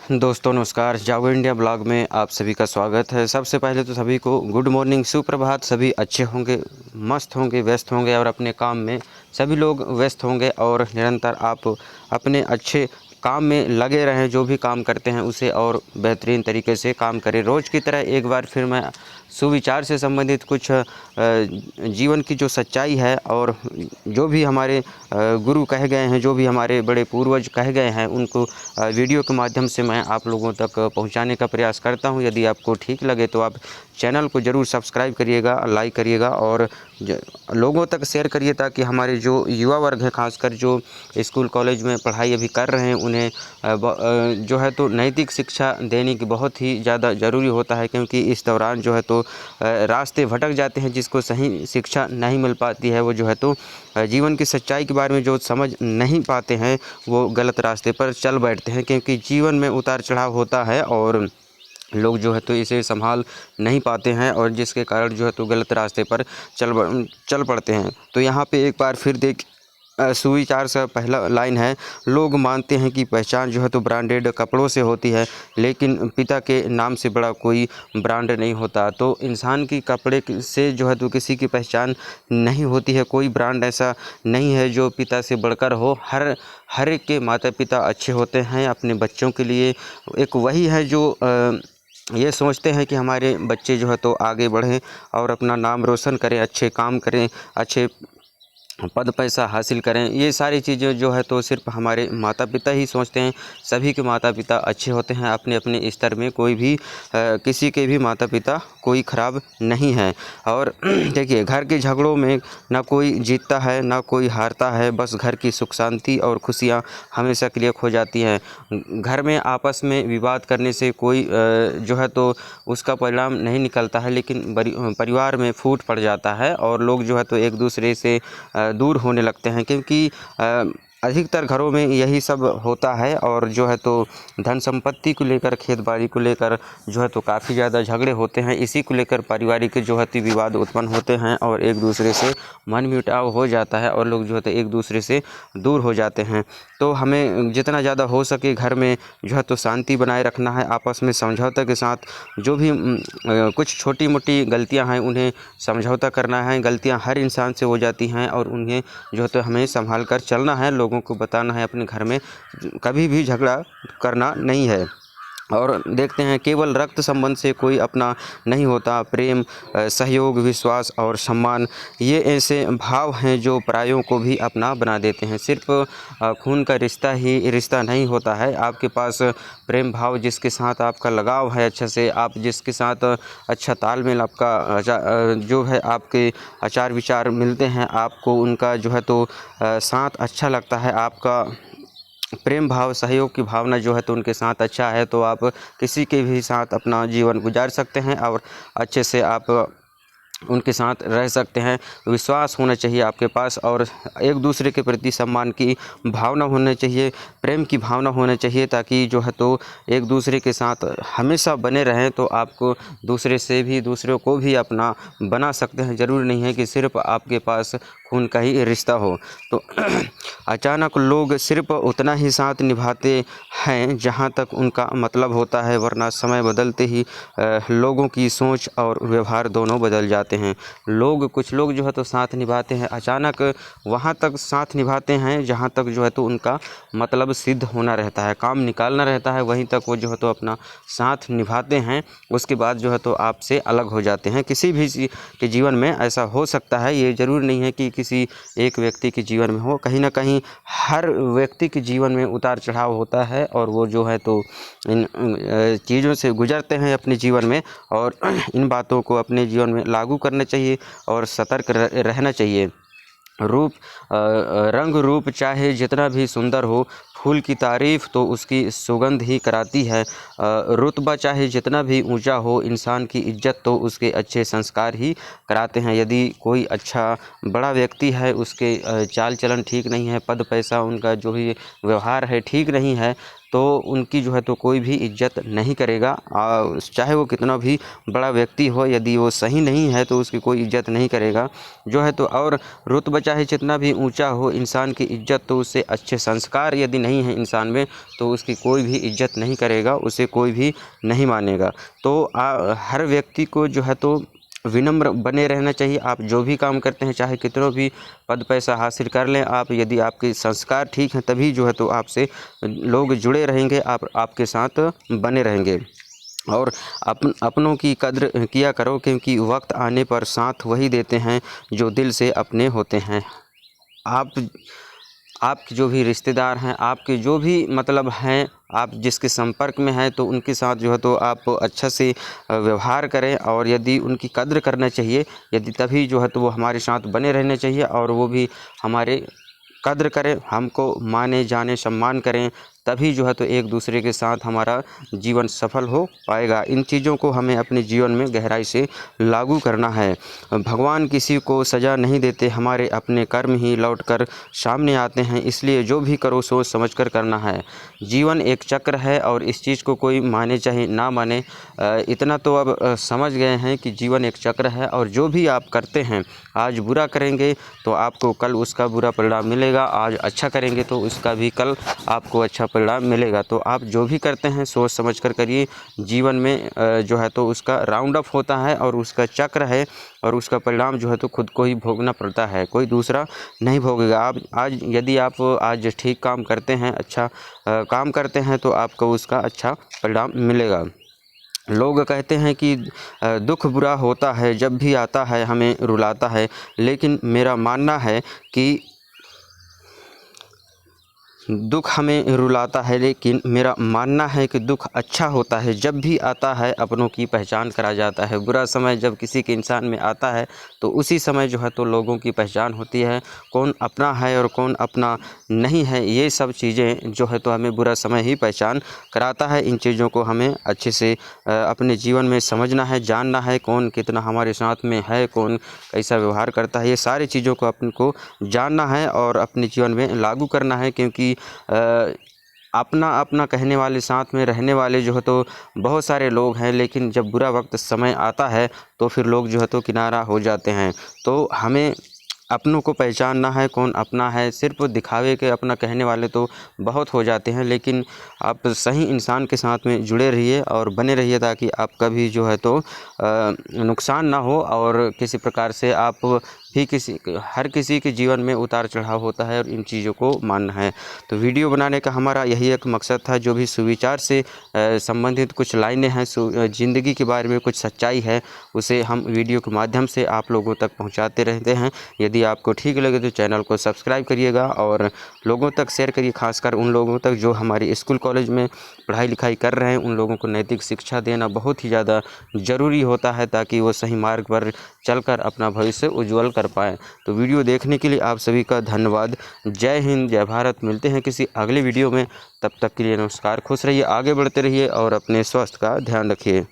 दोस्तों नमस्कार, जागो इंडिया ब्लॉग में आप सभी का स्वागत है। सबसे पहले तो सभी को गुड मॉर्निंग, सुप्रभात। सभी अच्छे होंगे, मस्त होंगे, व्यस्त होंगे और अपने काम में सभी लोग व्यस्त होंगे और निरंतर आप अपने अच्छे काम में लगे रहें। जो भी काम करते हैं उसे और बेहतरीन तरीके से काम करें। रोज़ की तरह एक बार फिर मैं सुविचार से संबंधित कुछ जीवन की जो सच्चाई है और जो भी हमारे गुरु कहे गए हैं, जो भी हमारे बड़े पूर्वज कहे गए हैं, उनको वीडियो के माध्यम से मैं आप लोगों तक पहुंचाने का प्रयास करता हूं। यदि आपको ठीक लगे तो आप चैनल को ज़रूर सब्सक्राइब करिएगा, लाइक करिएगा और लोगों तक शेयर करिए, ताकि हमारे जो युवा वर्ग है, खासकर जो स्कूल कॉलेज में पढ़ाई अभी कर रहे हैं, उन्हें जो है तो नैतिक शिक्षा देने की बहुत ही ज़्यादा ज़रूरी होता है। क्योंकि इस दौरान जो है तो रास्ते भटक जाते हैं। जिसको सही शिक्षा नहीं मिल पाती है, वो जो है तो जीवन की सच्चाई के बारे में जो समझ नहीं पाते हैं, वो गलत रास्ते पर चल बैठते हैं। क्योंकि जीवन में उतार चढ़ाव होता है और लोग जो है तो इसे संभाल नहीं पाते हैं और जिसके कारण जो है तो गलत रास्ते पर चल पड़ते हैं। तो यहाँ पे एक बार फिर सुविचार से पहला लाइन है, लोग मानते हैं कि पहचान जो है तो ब्रांडेड कपड़ों से होती है, लेकिन पिता के नाम से बड़ा कोई ब्रांड नहीं होता। तो इंसान की कपड़े से जो है तो किसी की पहचान नहीं होती है। कोई ब्रांड ऐसा नहीं है जो पिता से बढ़कर हो। हर एक के माता पिता अच्छे होते हैं अपने बच्चों के लिए। एक वही है जो ये सोचते हैं कि हमारे बच्चे जो है तो आगे बढ़ें और अपना नाम रोशन करें, अच्छे काम करें, अच्छे पद पैसा हासिल करें। ये सारी चीज़ें जो है तो सिर्फ हमारे माता पिता ही सोचते हैं। सभी के माता पिता अच्छे होते हैं अपने अपने स्तर में। कोई भी किसी के भी माता पिता कोई ख़राब नहीं है। और देखिए, घर के झगड़ों में ना कोई जीतता है ना कोई हारता है। बस घर की सुख शांति और खुशियाँ हमेशा के लिए खो जाती हैं। घर में आपस में विवाद करने से कोई जो है तो उसका परिणाम नहीं निकलता है, लेकिन परिवार में फूट पड़ जाता है और लोग जो है तो एक दूसरे से दूर होने लगते हैं। क्योंकि अधिकतर घरों में यही सब होता है और जो है तो धन संपत्ति को लेकर, खेत बाड़ी को लेकर जो है तो काफ़ी ज़्यादा झगड़े होते हैं। इसी को लेकर पारिवारिक जो है तो विवाद उत्पन्न होते हैं और एक दूसरे से मनमुटाव हो जाता है और लोग जो है तो एक दूसरे से दूर हो जाते हैं। तो हमें जितना ज़्यादा हो सके घर में जो है तो शांति बनाए रखना है, आपस में समझौते के साथ। जो भी कुछ छोटी मोटी गलतियां हैं उन्हें समझौता करना है। गलतियां हर इंसान से हो जाती हैं और उन्हें जो है तो हमें संभाल कर चलना है। लोगों को बताना है अपने घर में कभी भी झगड़ा करना नहीं है। और देखते हैं, केवल रक्त संबंध से कोई अपना नहीं होता। प्रेम, सहयोग, विश्वास और सम्मान, ये ऐसे भाव हैं जो परायों को भी अपना बना देते हैं। सिर्फ खून का रिश्ता ही रिश्ता नहीं होता है। आपके पास प्रेम भाव, जिसके साथ आपका लगाव है अच्छा से, आप जिसके साथ अच्छा तालमेल आपका जो है, आपके आचार विचार मिलते हैं, आपको उनका जो है तो साथ अच्छा लगता है, आपका प्रेम भाव, सहयोग की भावना जो है तो उनके साथ अच्छा है, तो आप किसी के भी साथ अपना जीवन गुजार सकते हैं और अच्छे से आप उनके साथ रह सकते हैं। विश्वास होना चाहिए आपके पास और एक दूसरे के प्रति सम्मान की भावना होनी चाहिए, प्रेम की भावना होनी चाहिए, ताकि जो है तो एक दूसरे के साथ हमेशा बने रहें। तो आपको दूसरों को भी अपना बना सकते हैं। ज़रूरी नहीं है कि सिर्फ आपके पास खून का ही रिश्ता हो। तो अचानक लोग सिर्फ उतना ही साथ निभाते हैं जहां तक उनका मतलब होता है, वरना समय बदलते ही लोगों की सोच और व्यवहार दोनों बदल जाते हैं। कुछ लोग जो है तो साथ निभाते हैं, अचानक वहां तक साथ निभाते हैं जहां तक जो है तो उनका मतलब सिद्ध होना रहता है, काम निकालना रहता है, वहीं तक वो जो है तो अपना साथ निभाते हैं। उसके बाद जो है तो आपसे अलग हो जाते हैं। किसी भी के जीवन में ऐसा हो सकता है। ये ज़रूरी नहीं है कि किसी एक व्यक्ति के जीवन में हो। कहीं ना कहीं हर व्यक्ति के जीवन में उतार चढ़ाव होता है और वो जो है तो इन चीज़ों से गुजरते हैं अपने जीवन में। और इन बातों को अपने जीवन में लागू करना चाहिए और सतर्क रहना चाहिए। रंग रूप चाहे जितना भी सुंदर हो, फूल की तारीफ़ तो उसकी सुगंध ही कराती है। रुतबा चाहे जितना भी ऊंचा हो, इंसान की इज्जत तो उसके अच्छे संस्कार ही कराते हैं। यदि कोई अच्छा बड़ा व्यक्ति है, उसके चाल चलन ठीक नहीं है, पद पैसा उनका जो ही व्यवहार है ठीक नहीं है, तो उनकी जो है तो कोई भी इज्जत नहीं करेगा। चाहे वो कितना भी बड़ा व्यक्ति हो, यदि वो सही नहीं है तो उसकी कोई इज्जत नहीं करेगा जो है तो। और रुतबा चाहे जितना भी ऊंचा हो इंसान की इज्जत, तो उससे अच्छे संस्कार यदि नहीं है इंसान में तो उसकी कोई भी इज्जत नहीं करेगा, उसे कोई भी नहीं मानेगा। तो हर व्यक्ति को जो है तो विनम्र बने रहना चाहिए। आप जो भी काम करते हैं, चाहे कितना भी पद पैसा हासिल कर लें, आप यदि आपके संस्कार ठीक हैं तभी जो है तो आपसे लोग जुड़े रहेंगे, आप आपके साथ बने रहेंगे। और अपनों की कद्र किया करो, क्योंकि वक्त आने पर साथ वही देते हैं जो दिल से अपने होते हैं। आपके जो भी रिश्तेदार हैं, आपके जो भी मतलब हैं, आप जिसके संपर्क में हैं, तो उनके साथ जो है तो आप अच्छा से व्यवहार करें, और यदि उनकी कद्र करना चाहिए, यदि तभी जो है तो वो हमारे साथ बने रहने चाहिए और वो भी हमारे कद्र करें, हमको माने जाने सम्मान करें, तभी जो है तो एक दूसरे के साथ हमारा जीवन सफल हो पाएगा। इन चीज़ों को हमें अपने जीवन में गहराई से लागू करना है। भगवान किसी को सज़ा नहीं देते, हमारे अपने कर्म ही लौटकर सामने आते हैं, इसलिए जो भी करो सोच समझकर करना है। जीवन एक चक्र है और इस चीज़ को कोई माने चाहे ना माने, इतना तो अब समझ गए हैं कि जीवन एक चक्र है, और जो भी आप करते हैं, आज बुरा करेंगे तो आपको कल उसका बुरा परिणाम मिलेगा, आज अच्छा करेंगे तो उसका भी कल आपको अच्छा परिणाम मिलेगा। तो आप जो भी करते हैं सोच समझ कर करिए। जीवन में जो है तो उसका राउंड अप होता है और उसका चक्र है, और उसका परिणाम जो है तो खुद को ही भोगना पड़ता है, कोई दूसरा नहीं भोगेगा। आप आज यदि आप आज ठीक काम करते हैं, अच्छा काम करते हैं, तो आपको उसका अच्छा परिणाम मिलेगा। लोग कहते हैं कि दुख बुरा होता है, जब भी आता है हमें रुलाता है, लेकिन मेरा मानना है कि दुख हमें रुलाता है, लेकिन मेरा मानना है कि दुख अच्छा होता है, जब भी आता है अपनों की पहचान करा जाता है। बुरा समय जब किसी के इंसान में आता है तो उसी समय जो है तो लोगों की पहचान होती है, कौन अपना है और कौन अपना नहीं है। ये सब चीज़ें जो है तो हमें बुरा समय ही पहचान कराता है। इन चीज़ों को हमें अच्छे से अपने जीवन में समझना है, जानना है, कौन कितना हमारे साथ में है, कौन कैसा व्यवहार करता है, ये सारी चीज़ों को अपन को जानना है और अपने जीवन में लागू करना है। क्योंकि अपना अपना कहने वाले साथ में रहने वाले जो है तो बहुत सारे लोग हैं, लेकिन जब बुरा वक्त समय आता है तो फिर लोग जो है तो किनारा हो जाते हैं। तो हमें अपनों को पहचानना है, कौन अपना है। सिर्फ दिखावे के अपना कहने वाले तो बहुत हो जाते हैं, लेकिन आप सही इंसान के साथ में जुड़े रहिए और बने रहिए, ताकि आपका भी जो है तो नुकसान ना हो, और किसी प्रकार से आप भी हर किसी के जीवन में उतार चढ़ाव होता है, और इन चीज़ों को मानना है। तो वीडियो बनाने का हमारा यही एक मकसद था। जो भी सुविचार से संबंधित कुछ लाइनें हैं, ज़िंदगी के बारे में कुछ सच्चाई है, उसे हम वीडियो के माध्यम से आप लोगों तक पहुंचाते रहते हैं। यदि आपको ठीक लगे तो चैनल को सब्सक्राइब करिएगा और लोगों तक शेयर करिए, खासकर उन लोगों तक जो हमारे स्कूल कॉलेज में पढ़ाई लिखाई कर रहे हैं। उन लोगों को नैतिक शिक्षा देना बहुत ही ज़्यादा ज़रूरी होता है, ताकि वो सही मार्ग पर चलकर अपना भविष्य उज्ज्वल कर पाएँ। तो वीडियो देखने के लिए आप सभी का धन्यवाद। जय हिंद, जय भारत। मिलते हैं किसी अगले वीडियो में, तब तक के लिए नमस्कार। खुश रहिए, आगे बढ़ते रहिए और अपने स्वास्थ्य का ध्यान रखिए।